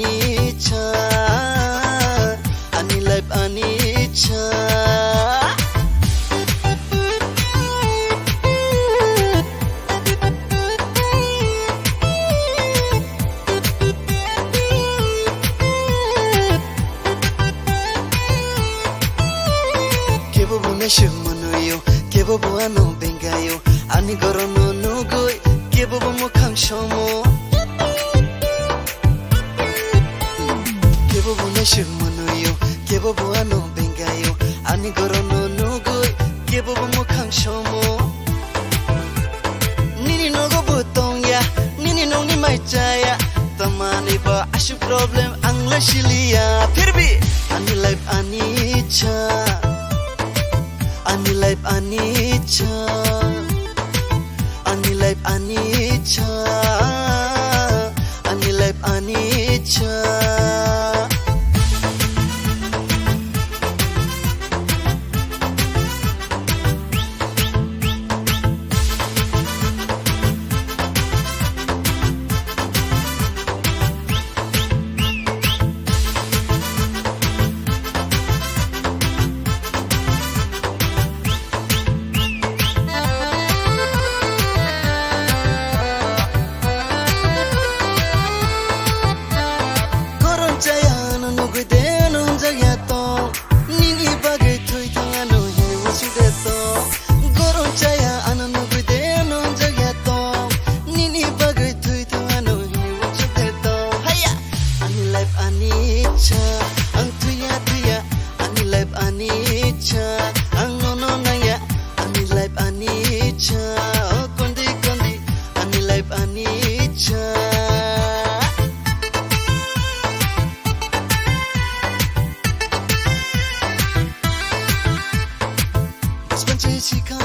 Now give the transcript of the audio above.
anicca, ani life anicca. Kebo buneshu monoyo, kebo buano bengayo, ani gorono nugoi, kebo bumukhang shomo. Kebo buneshu monoyo, kebo buano bengayo, ani gorono nugoi, kebo bumukhang shomo. Nini nogo butongya, nini nongni maicaya, tamani ba ashu problem angla shilia. फिर भी ani life anicca. Ani life anicca, ani life anicca, ani life anicca. Anicca, ang tuya tuya, ani life anicca, ang nono naya, ani life anicca, oh kondi kondi, ani life anicca. Bachpan se sikha